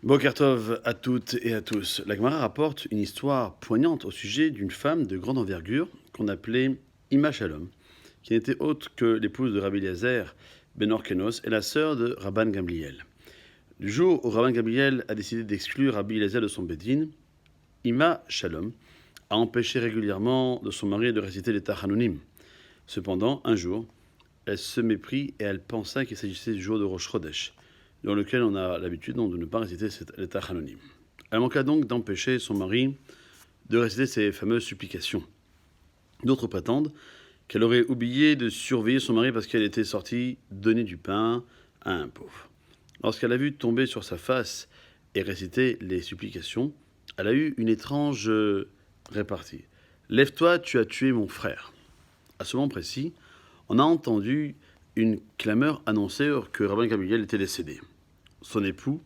Boker Tov à toutes et à tous. La Gemara rapporte une histoire poignante au sujet d'une femme de grande envergure qu'on appelait Ima Shalom, qui n'était autre que l'épouse de Rabbi Eliezer ben Orkenos et la sœur de Rabban Gamliel. Du jour où Rabban Gamliel a décidé d'exclure Rabbi Eliezer de son bédine, Ima Shalom a empêché régulièrement de son mari de réciter les Tachanonim. Cependant, un jour, elle se méprit et elle pensa qu'il s'agissait du jour de Rosh Chodesh, dans lequel on a l'habitude de ne pas réciter les Tachanonim. Elle manqua donc d'empêcher son mari de réciter ces fameuses supplications. D'autres prétendent qu'elle aurait oublié de surveiller son mari parce qu'elle était sortie donner du pain à un pauvre. Lorsqu'elle a vu tomber sur sa face et réciter les supplications, elle a eu une étrange répartie. « Lève-toi, tu as tué mon frère ». À ce moment précis, on a entendu une clameur annonçait que Rabban Gamliel était décédé. Son époux,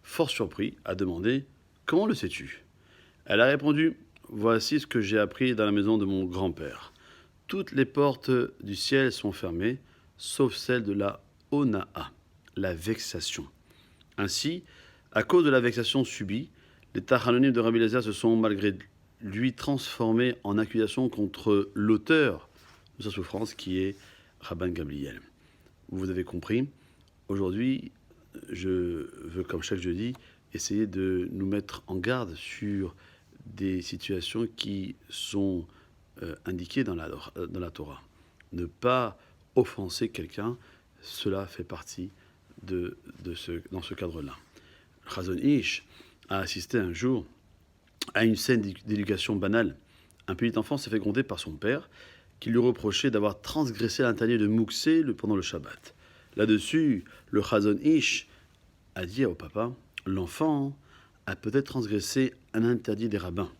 fort surpris, a demandé « Comment le sais-tu » Elle a répondu « Voici ce que j'ai appris dans la maison de mon grand-père. Toutes les portes du ciel sont fermées, sauf celle de la Onaa, la vexation. Ainsi, à cause de la vexation subie, les Tachanonim de Rabbi Eliezer se sont malgré lui transformés en accusation contre l'auteur de sa souffrance qui est Rabban Gamliel. » Vous avez compris, aujourd'hui, je veux, comme chaque jeudi, essayer de nous mettre en garde sur des situations qui sont indiquées dans la Torah. Ne pas offenser quelqu'un, cela fait partie dans ce cadre-là. Chazon Ish a assisté un jour à une scène d'éducation banale. Un petit enfant s'est fait gronder par son père, qui lui reprochait d'avoir transgressé l'interdit de Mouksé pendant le Shabbat. Là-dessus, le Chazon Ish a dit au papa, l'enfant a peut-être transgressé un interdit des rabbins.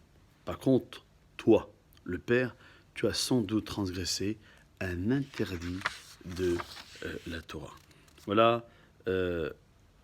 Par contre, toi, le père, tu as sans doute transgressé un interdit de la Torah. Voilà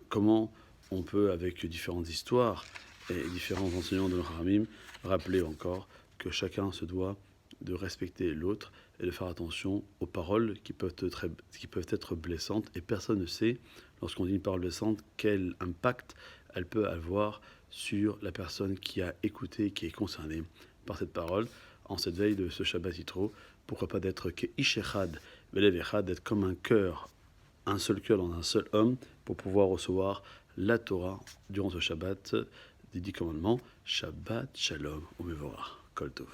comment on peut, avec différentes histoires et différents enseignements de l'Haramim, rappeler encore que chacun se doit de respecter l'autre et de faire attention aux paroles qui peuvent être blessantes. Et personne ne sait, lorsqu'on dit une parole blessante, quel impact elle peut avoir sur la personne qui a écouté, qui est concernée par cette parole. En cette veille de ce Shabbat Yitro, pourquoi pas d'être ish echad, velev echad, d'être comme un cœur, un seul cœur dans un seul homme, pour pouvoir recevoir la Torah durant ce Shabbat des 10 commandements. Shabbat Shalom Umevorach. Kol Tov.